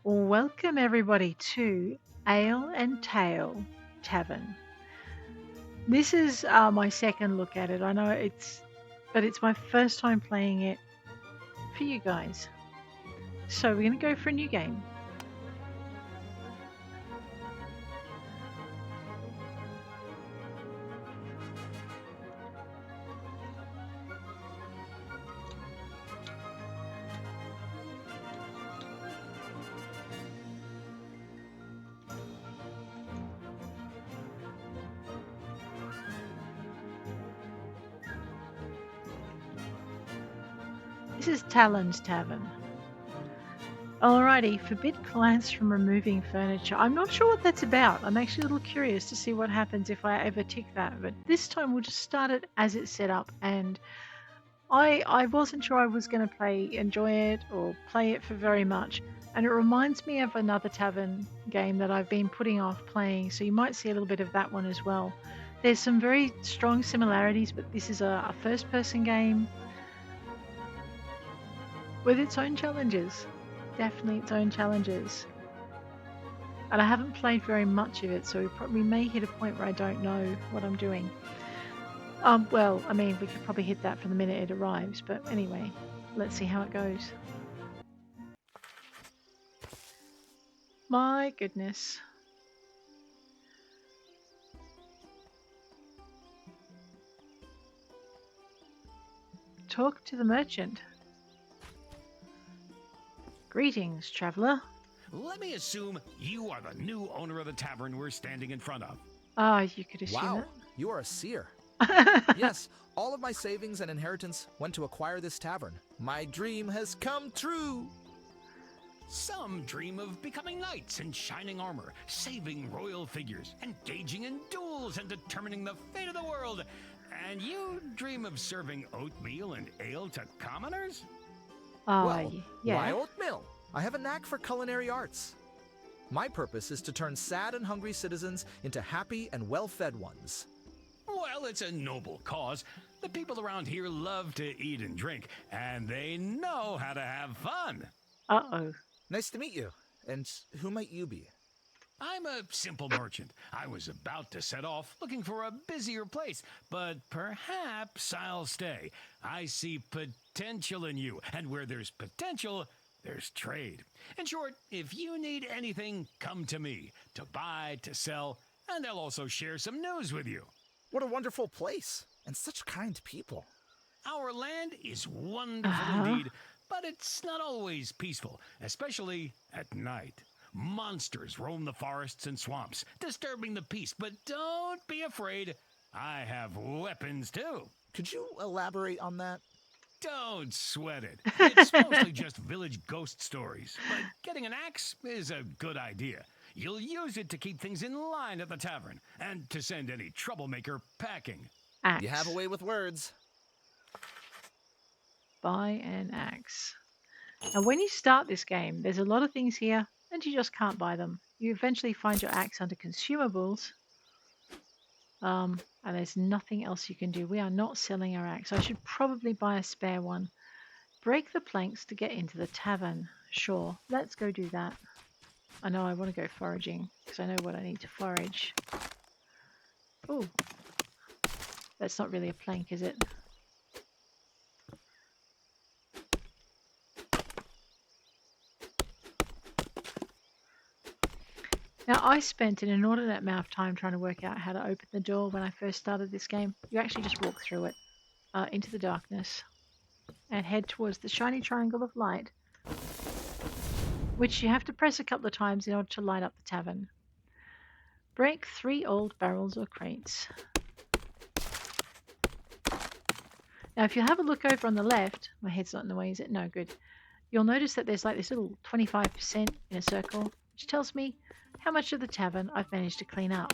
Welcome everybody to Ale and Tale Tavern. This is my second look at it. I know but it's my first time playing it for you guys. So we're going to go for a new game. This is Talon's Tavern. Alrighty, forbid clients from removing furniture. I'm not sure what that's about. I'm actually a little curious to see what happens if I ever tick that. But this time we'll just start it as it's set up. And I wasn't sure I was going to enjoy it or play it for very much. And it reminds me of another tavern game that I've been putting off playing. So you might see a little bit of that one as well. There's some very strong similarities, but this is a first-person game with its own challenges. Definitely its own challenges. And I haven't played very much of it, so we may hit a point where I don't know what I'm doing. Well, I mean, we could probably hit that from the minute it arrives, but anyway, let's see how it goes. My goodness. Talk to the merchant. Greetings, traveler. Let me assume you are the new owner of the tavern we're standing in front of. You could assume Wow, that. you are a seer. Yes, all of my savings and inheritance went to acquire this tavern. My dream has come true. Some dream of becoming knights in shining armor, saving royal figures, engaging in duels, and determining the fate of the world. And you dream of serving oatmeal and ale to commoners? Well, Yeah. why oatmeal? I have a knack for culinary arts. My purpose is to turn sad and hungry citizens into happy and well-fed ones. Well, it's a noble cause. The people around here love to eat and drink, and they know how to have fun. Uh-oh. Nice to meet you. And who might you be? I'm a simple merchant. I was about to set off looking for a busier place, but perhaps I'll stay. I see potential in you, and where there's potential, there's trade. In short, if you need anything, come to me to buy, to sell, and I'll also share some news with you. What a wonderful place, and such kind people. Our land is wonderful indeed, but it's not always peaceful, especially at night. Monsters roam the forests and swamps, disturbing the peace, but don't be afraid. I have weapons too. Could you elaborate on that? Don't sweat it. It's mostly just village ghost stories, but getting an axe is a good idea. You'll use it to keep things in line at the tavern, and to send any troublemaker packing. Axe. You have a way with words. Buy an axe. Now, when you start this game, there's a lot of things here, and you just can't buy them. You eventually find your axe under consumables, and there's nothing else you can do. We are not selling our axe. I should probably buy a spare one. Break the planks to get into the tavern. Sure, let's go do that. I know I want to go foraging, because I know what I need to forage. Oh, that's not really a plank, is it? Now, I spent an inordinate amount of time trying to work out how to open the door when I first started this game. You actually just walk through it into the darkness and head towards the shiny triangle of light, which you have to press a couple of times in order to light up the tavern. Break 3 old barrels or crates. Now, if you have a look over on the left, my head's not in the way, is it? No, good. You'll notice that there's like this little 25% in a circle, which tells me how much of the tavern I've managed to clean up.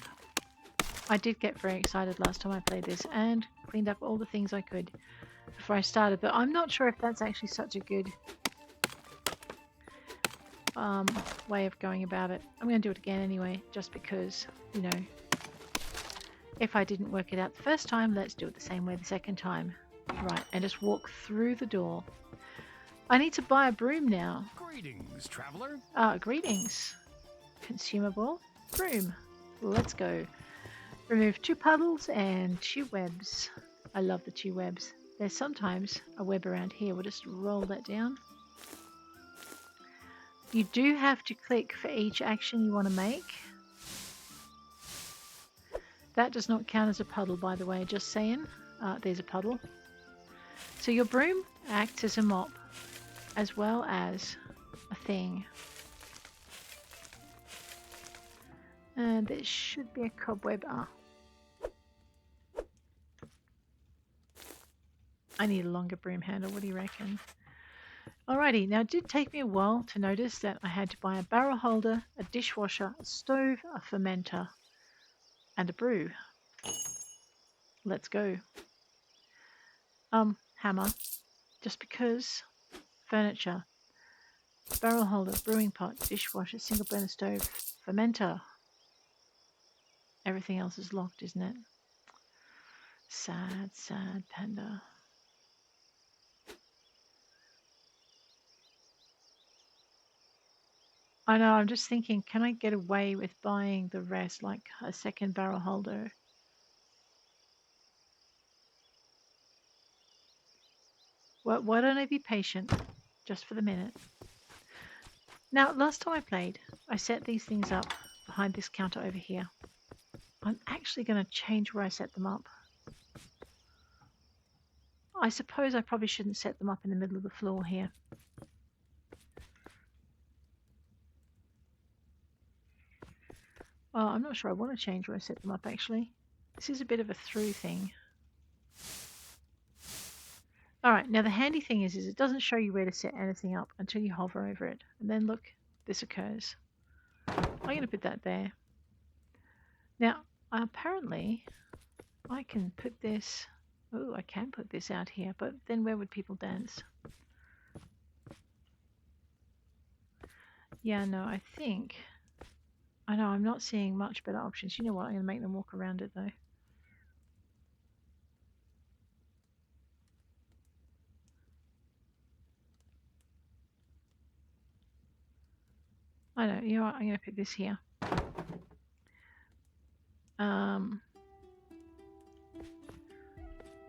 I did get very excited last time I played this and cleaned up all the things I could before I started, but I'm not sure if that's actually such a good way of going about it. I'm going to do it again anyway, just because, you know, if I didn't work it out the first time, let's do it the same way the second time. Right, and just walk through the door. I need to buy a broom now. Greetings, traveler. Greetings. Consumable. Broom. Let's go. Remove 2 puddles and 2 webs. I love the 2 webs. There's sometimes a web around here. We'll just roll that down. You do have to click for each action you want to make. That does not count as a puddle, by the way, just saying. There's a puddle. So your broom acts as a mop, as well as a thing. And there should be a cobweb. I need a longer broom handle. What do you reckon? Alrighty, now it did take me a while to notice that I had to buy a barrel holder, a dishwasher, a stove, a fermenter, and a brew. Let's go. Hammer. Just because. Furniture. Barrel holder, brewing pot, dishwasher, single burner stove, fermenter. Everything else is locked, isn't it? Sad, sad panda. I know, I'm just thinking, can I get away with buying the rest, like a second barrel holder? Why don't I be patient? Just for the minute. Now, last time I played, I set these things up behind this counter over here. I'm actually going to change where I set them up. I suppose I probably shouldn't set them up in the middle of the floor here. Well, I'm not sure I want to change where I set them up, actually. This is a bit of a through thing. Alright, now the handy thing is it doesn't show you where to set anything up until you hover over it. And then look, this occurs. I'm going to put that there. Now, apparently, I can put this... Oh, I can put this out here, but then where would people dance? Yeah, no, I think... I know, I'm not seeing much better options. You know what, I'm going to make them walk around it, though. I know, you know what, I'm going to put this here. I'm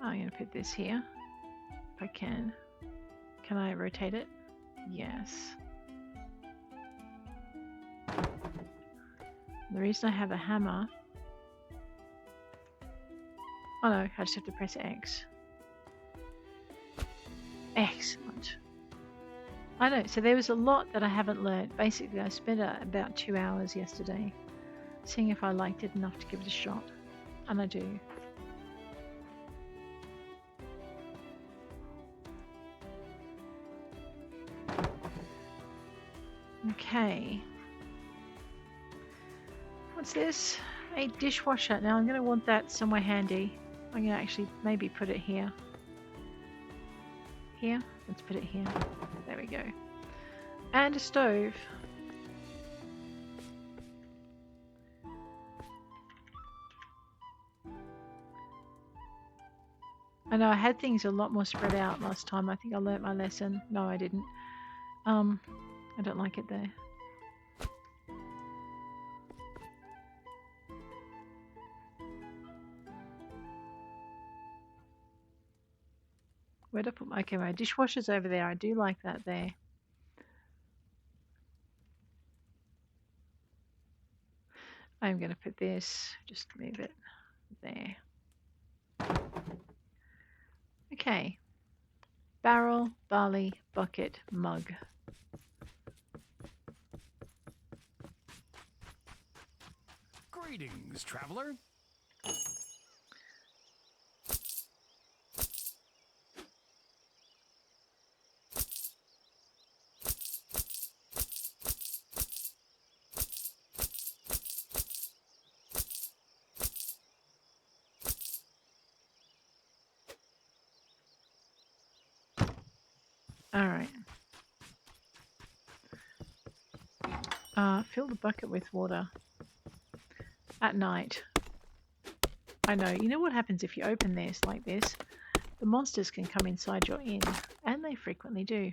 going to put this here, if I can. Can I rotate it? Yes. The reason I have a hammer... Oh no, I just have to press X. Excellent. I know, so there was a lot that I haven't learned. Basically, I spent about 2 hours yesterday seeing if I liked it enough to give it a shot. And I do. Okay. What's this? A dishwasher. Now I'm going to want that somewhere handy. I'm going to actually maybe put it here. Here? Let's put it here. There we go. And a stove. I know I had things a lot more spread out last time. I think I learnt my lesson. No, I didn't. I don't like it there. Where'd I put my... Okay, my dishwasher's over there. I do like that there. I'm going to put this, just move it there. Okay. Barrel, barley, bucket, mug. Greetings, traveler. Alright. Fill the bucket with water. At night. I know. You know what happens if you open this like this? The monsters can come inside your inn. And they frequently do.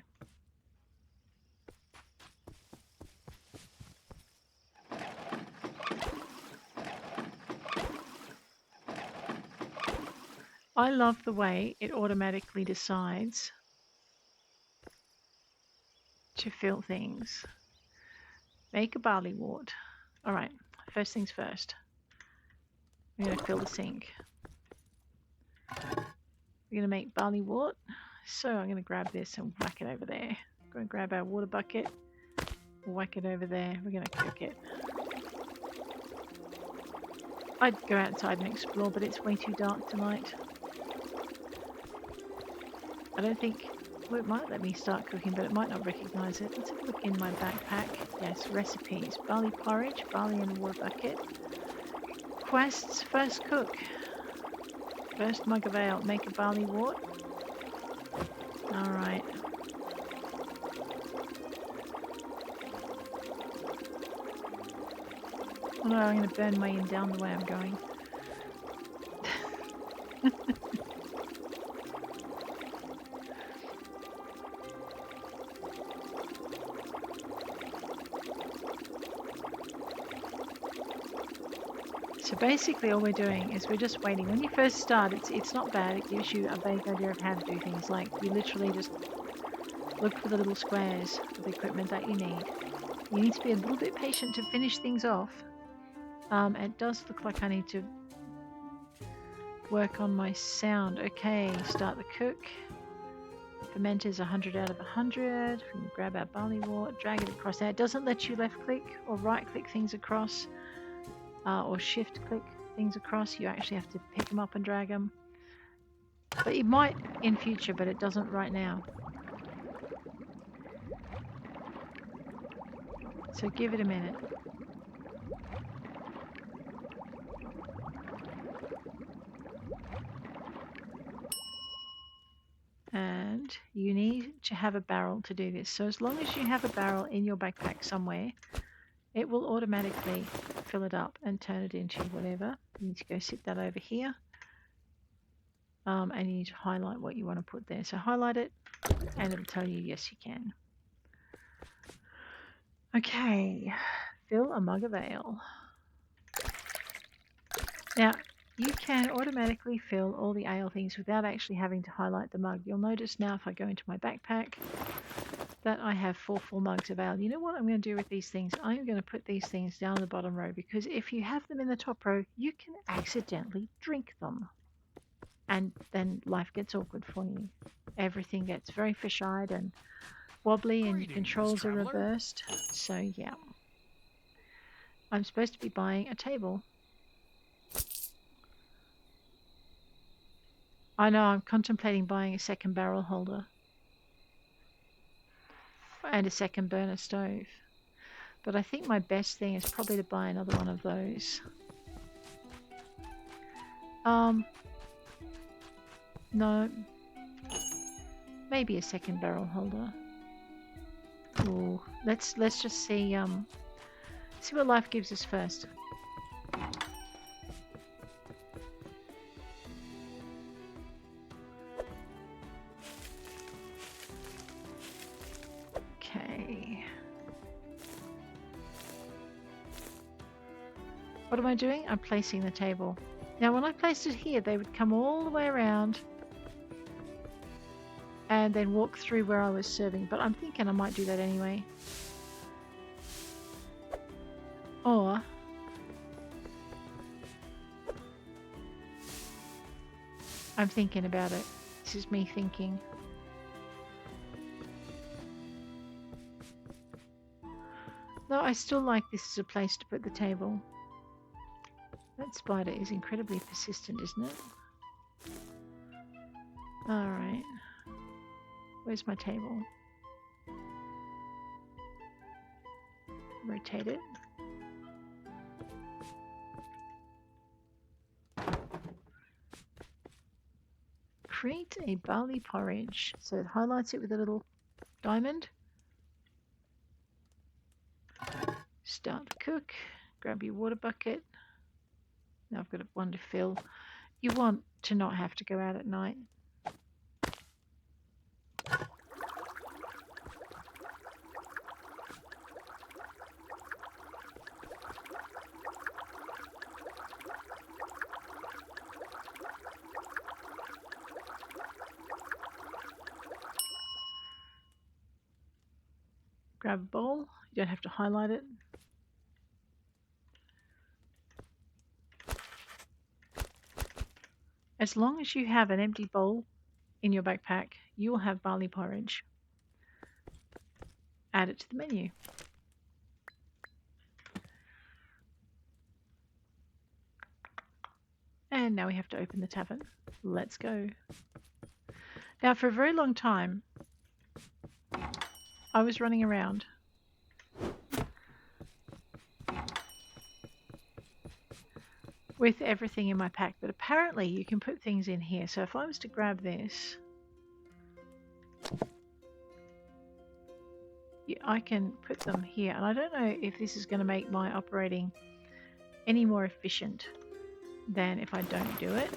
I love the way it automatically decides to fill things. Make a barley wort. All right, first things first. I'm going to fill the sink. We're going to make barley wort. So I'm going to grab this and whack it over there. I'm going to grab our water bucket, whack it over there. We're going to cook it. I'd go outside and explore, but it's way too dark tonight. I don't think... Well, it might let me start cooking, but it might not recognize it. Let's have a look in my backpack. Yes, recipes. Barley porridge, barley in a water bucket. Quests, first cook. First mug of ale, make a barley wort. Alright. Oh no, I'm going to burn my inn down the way I'm going. So basically all we're doing is we're just waiting. When you first start, it's not bad. It gives you a vague idea of how to do things. Like, you literally just look for the little squares of equipment that you need. You need to be a little bit patient to finish things off. It does look like I need to work on my sound. Okay, start the cook. Fermenters 100 out of 100. We can grab our barley wort, drag it across. Now it doesn't let you left click or right click things across, or shift click things across. You actually have to pick them up and drag them. But it might in future, but it doesn't right now. So give it a minute. And you need to have a barrel to do this. So as long as you have a barrel in your backpack somewhere, it will automatically fill it up and turn it into whatever. You need to go sit that over here. And you need to highlight what you want to put there. So highlight it and it'll tell you yes you can. Okay, fill a mug of ale. Now, you can automatically fill all the ale things without actually having to highlight the mug. You'll notice now if I go into my backpack that I have 4 full mugs of ale. You know what I'm going to do with these things? I'm going to put these things down the bottom row, because if you have them in the top row, you can accidentally drink them. And then life gets awkward for you. Everything gets very fish-eyed and wobbly, and your controls are reversed. So yeah. I'm supposed to be buying a table. I know, I'm contemplating buying a second barrel holder and a second burner stove. But I think my best thing is probably to buy another one of those. No. Maybe a second barrel holder. Ooh, let's just see what life gives us first. Okay. What am I doing? I'm placing the table. Now when I placed it here, they would come all the way around and then walk through where I was serving. But I'm thinking I might do that anyway. Or I'm thinking about it. This is me thinking. No, I still like this as a place to put the table. That spider is incredibly persistent, isn't it? Alright. Where's my table? Rotate it. Create a barley porridge. So it highlights it with a little diamond. Start to cook. Grab your water bucket. Now I've got one to fill. You want to not have to go out at night. Grab a bowl. You don't have to highlight it. As long as you have an empty bowl in your backpack, you will have barley porridge. Add it to the menu. And now we have to open the tavern. Let's go. Now, for a very long time, I was running around with everything in my pack, but apparently you can put things in here. So if I was to grab this, I can put them here. And I don't know if this is going to make my operating any more efficient than if I don't do it.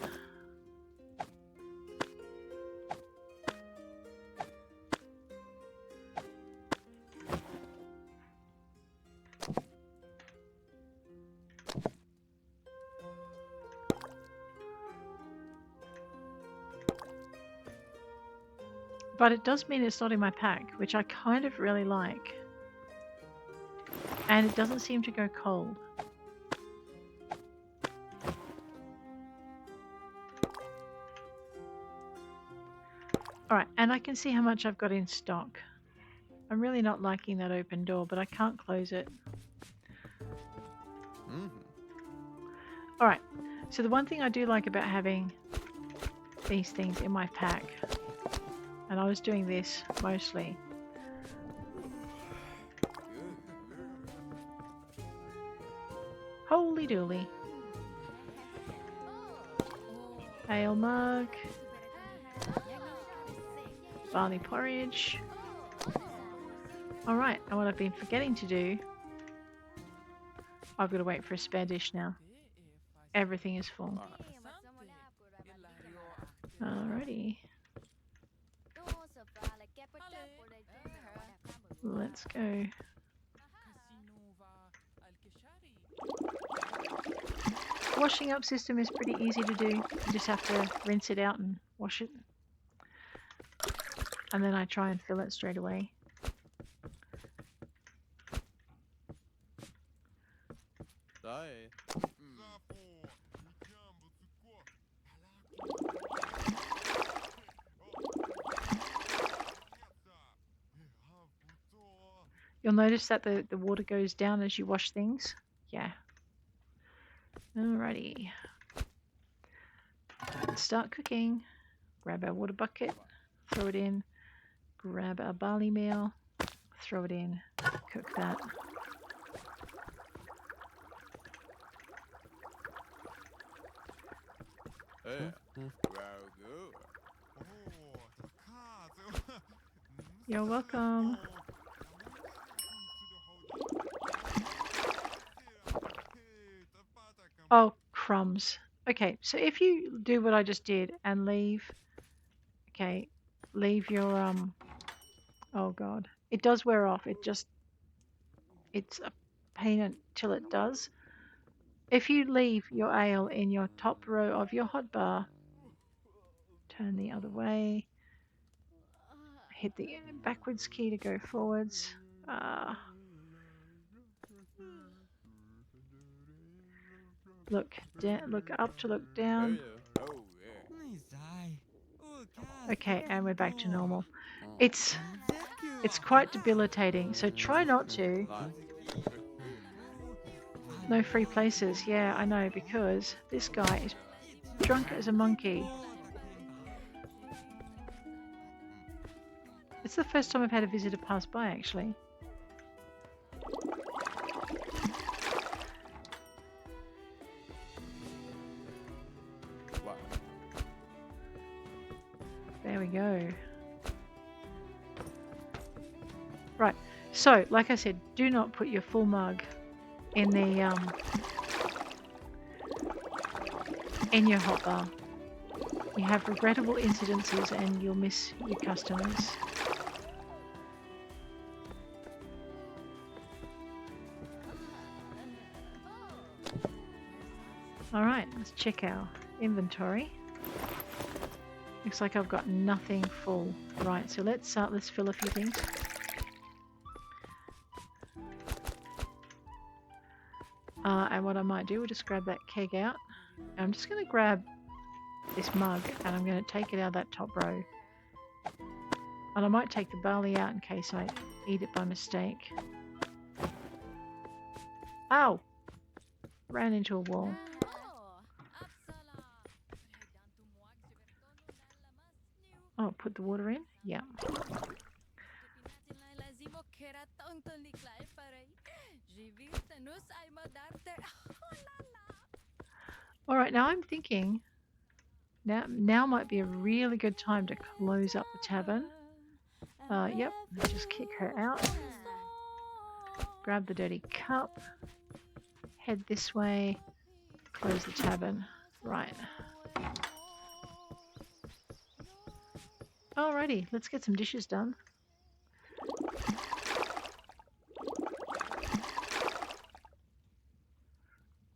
But it does mean it's not in my pack, which I kind of really like. And it doesn't seem to go cold. Alright, and I can see how much I've got in stock. I'm really not liking that open door, but I can't close it. Alright, so the one thing I do like about having these things in my pack, and I was doing this mostly, holy dooly. Ale mug, barley porridge. Alright, and what I've been forgetting to do, I've got to wait for a spare dish now. Everything is full. Alrighty. Let's go. Washing up system is pretty easy to do. You just have to rinse it out and wash it. And then I try and fill it straight away. You'll notice that the water goes down as you wash things. Yeah. Alrighty. Let's start cooking. Grab our water bucket, throw it in. Grab our barley meal, throw it in, cook that. You're welcome. Oh, crumbs. Okay, so if you do what I just did and leave, okay, leave your, oh God, it does wear off. It's a pain until it does. If you leave your ale in your top row of your hotbar, turn the other way, hit the backwards key to go forwards. Look down, look up to look down. Okay, and we're back to normal. It's quite debilitating, so try not to. No free places. Yeah, I know, because this guy is drunk as a monkey. It's the first time I've had a visitor pass by, actually. There we go. Right, so like I said, do not put your full mug in the in your hotbar. You have regrettable incidences and you'll miss your customers. Alright, let's check our inventory. Looks like I've got nothing full. Right, so let's fill a few things. And what I might do, we'll just grab that keg out. And I'm just going to grab this mug and I'm going to take it out of that top row. And I might take the barley out in case I eat it by mistake. Ow! Ran into a wall. Oh, put the water in? Yeah. Alright, now I'm thinking now might be a really good time to close up the tavern. Yep, just kick her out. Grab the dirty cup. Head this way. Close the tavern. Right. Alrighty, let's get some dishes done.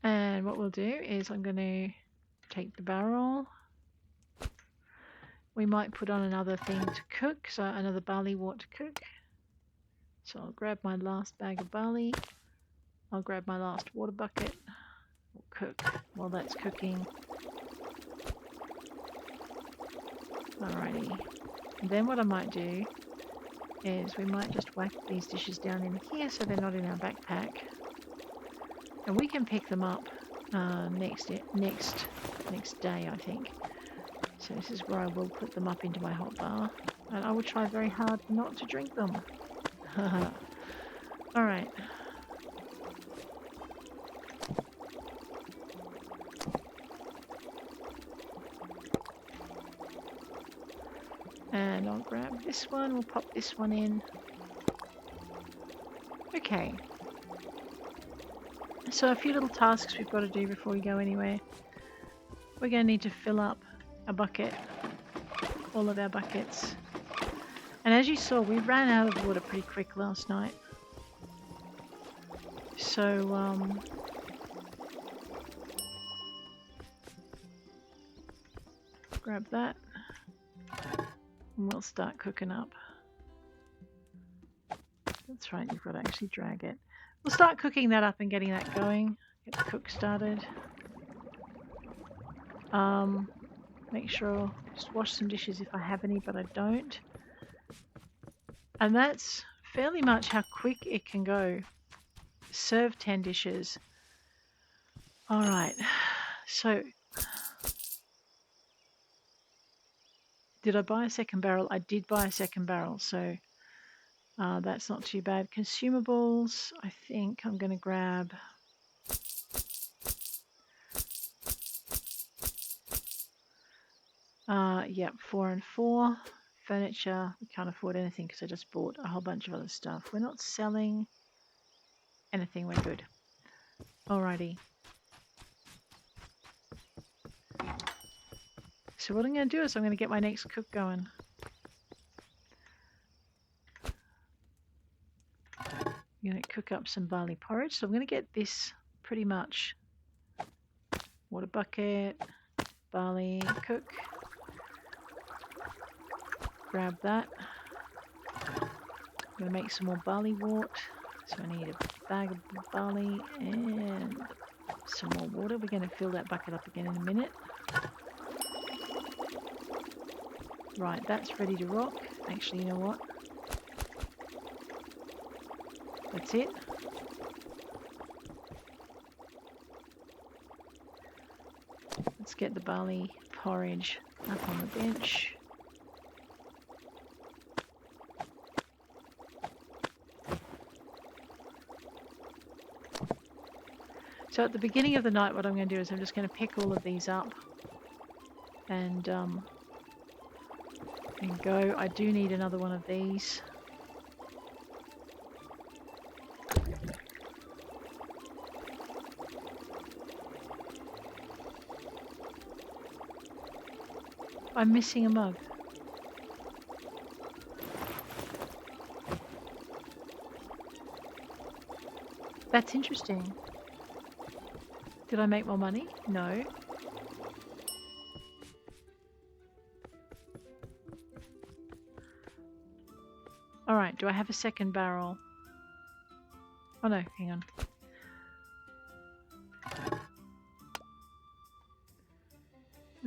And what we'll do is I'm going to take the barrel. We might put on another thing to cook, so another barley wort to cook. So I'll grab my last bag of barley. I'll grab my last water bucket. We'll cook while that's cooking. Alrighty. And then what I might do is we might just whack these dishes down in here so they're not in our backpack. And we can pick them up next day, I think. So this is where I will put them up into my hot bar. And I will try very hard not to drink them. Alright. And I'll grab this one, we'll pop this one in. Okay. So a few little tasks we've got to do before we go anywhere. We're going to need to fill up a bucket, all of our buckets. And as you saw, we ran out of water pretty quick last night. So, grab that. And we'll start cooking up. That's right, you've got to actually drag it. We'll start cooking that up and getting that going. Get the cook started. Make sure, just wash some dishes if I have any, but I don't. And that's fairly much how quick it can go. Serve 10 dishes. Alright, so did I buy a second barrel? I did buy a second barrel, so that's not too bad. Consumables, I think I'm going to grab yep, 4 and 4. Furniture, we can't afford anything because I just bought a whole bunch of other stuff. We're not selling anything, we're good. Alrighty. So what I'm going to do is I'm going to get my next cook going. I'm going to cook up some barley porridge. So I'm going to get this pretty much. Water bucket, barley, cook. Grab that. I'm going to make some more barley wort. So I need a bag of barley and some more water. We're going to fill that bucket up again in a minute. Right, that's ready to rock. Actually, you know what? That's it. Let's get the barley porridge up on the bench. So at the beginning of the night, what I'm going to do is I'm just going to pick all of these up and go. I do need another one of these. I'm missing a mug. That's interesting. Did I make more money? No. Alright, do I have a second barrel? Oh no, hang on.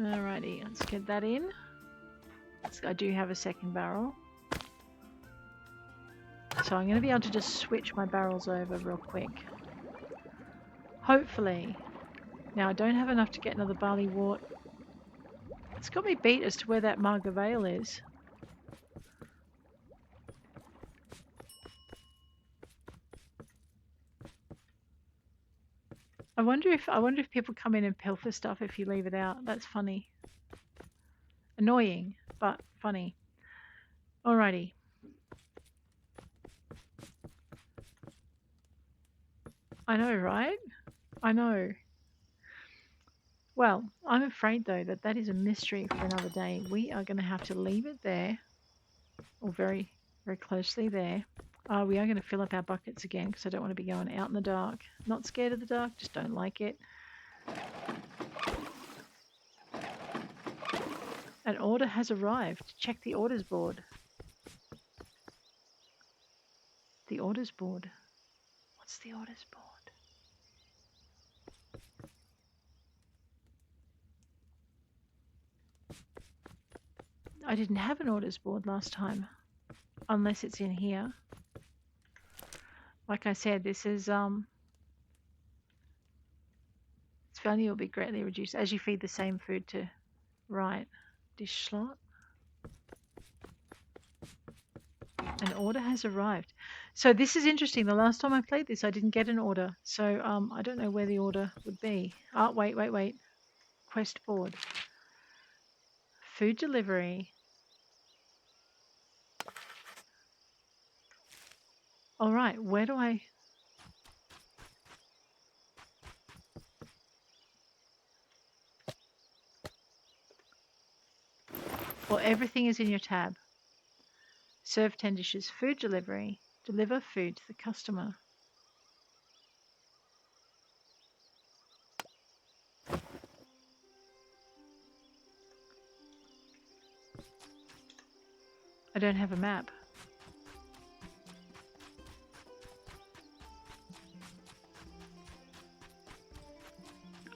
Alrighty, let's get that in. I do have a second barrel. So I'm going to be able to just switch my barrels over real quick. Hopefully. Now I don't have enough to get another barley wort. It's got me beat as to where that mug of ale is. I wonder if people come in and pilfer stuff if you leave it out. That's funny. Annoying, but funny. Alrighty. I know, right? I know. Well, I'm afraid though that is a mystery for another day. We are going to have to leave it there, or very, very closely there. We are going to fill up our buckets again because I don't want to be going out in the dark. Not scared of the dark, just don't like it. An order has arrived. Check the orders board. The orders board. What's the orders board? I didn't have an orders board last time, unless it's in here. Like I said, this is its value will be greatly reduced as you feed the same food to right dish slot. An order has arrived. So this is interesting. The last time I played this, I didn't get an order. So I don't know where the order would be. Oh, wait. Quest board. Food delivery. All right, where do I... Well, everything is in your tab. Serve 10 dishes. Food delivery. Deliver food to the customer. I don't have a map.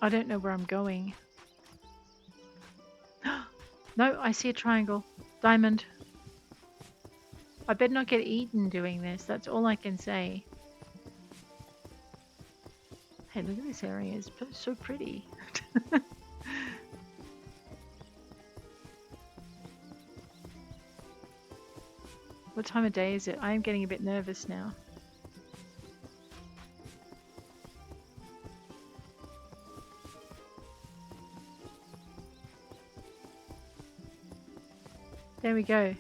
I don't know where I'm going. No, I see a triangle. Diamond. I better not get eaten doing this. That's all I can say. Hey, look at this area. It's so pretty. What time of day is it? I am getting a bit nervous now. There we go.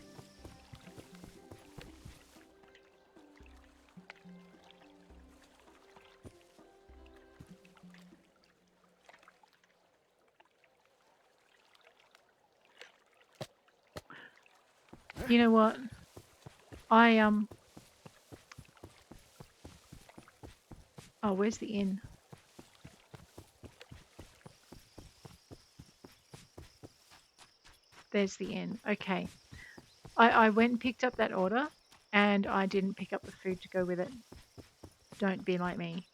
You know what? Oh, where's the inn? There's the inn. Okay. I went and picked up that order and I didn't pick up the food to go with it. Don't be like me.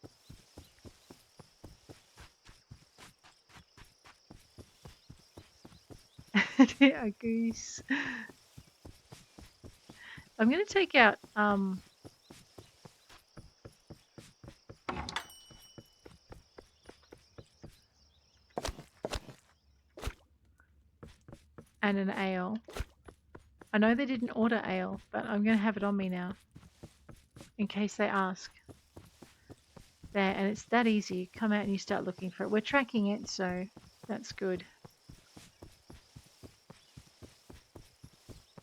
A goose. I'm going to take out and an ale. I know they didn't order ale, but I'm going to have it on me now in case they ask. There, and it's that easy. You come out and you start looking for it. We're tracking it, so that's good.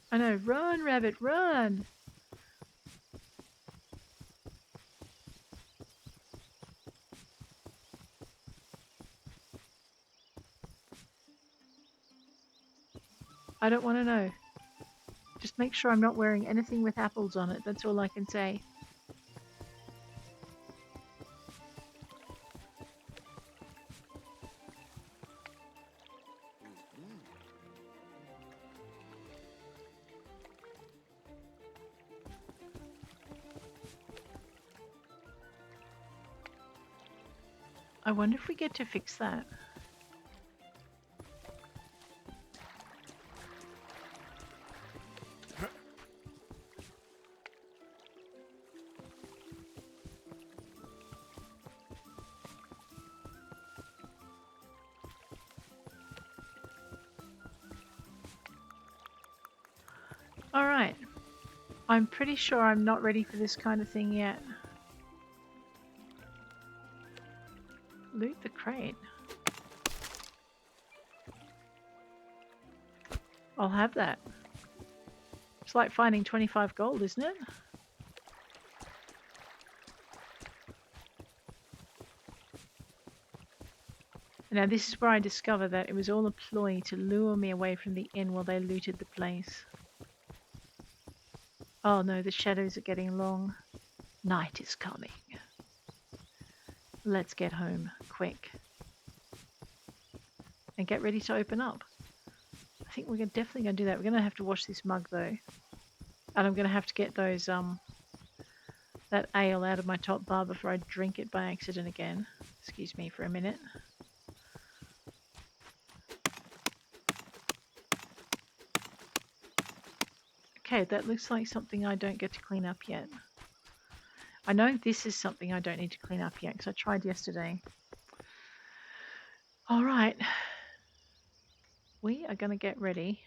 I know, run, rabbit, run! I don't want to know. Just make sure I'm not wearing anything with apples on it. That's all I can say. I wonder if we get to fix that. Alright. I'm pretty sure I'm not ready for this kind of thing yet. Loot the crate. I'll have that. It's like finding 25 gold, isn't it? Now this is where I discovered that it was all a ploy to lure me away from the inn while they looted the place. Oh no, the shadows are getting long. Night is coming. Let's get home, quick. And get ready to open up. I think we're definitely going to do that. We're going to have to wash this mug though. And I'm going to have to get those, that ale out of my top bar before I drink it by accident again. Excuse me for a minute. Okay, that looks like something I don't get to clean up yet. I know this is something I don't need to clean up yet because I tried yesterday. Alright. We are going to get ready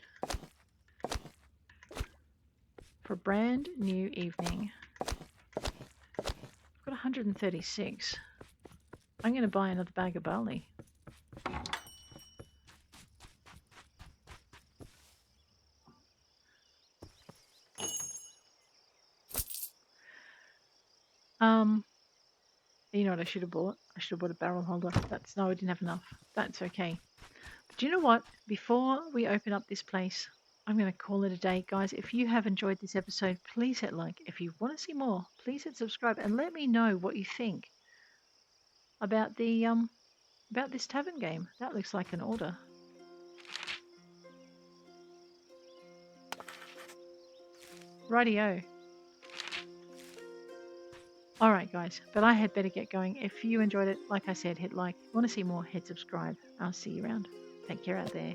for a brand new evening. I've got 136. I'm going to buy another bag of barley. You know what I should have bought? I should have bought a barrel holder. No, I didn't have enough. That's okay. But do you know what? Before we open up this place, I'm going to call it a day. Guys, if you have enjoyed this episode, please hit like. If you want to see more, please hit subscribe and let me know what you think about the about this tavern game. That looks like an order. Rightio. Alright guys, but I had better get going. If you enjoyed it, like I said, hit like. Want to see more, hit subscribe. I'll see you around. Take care out there.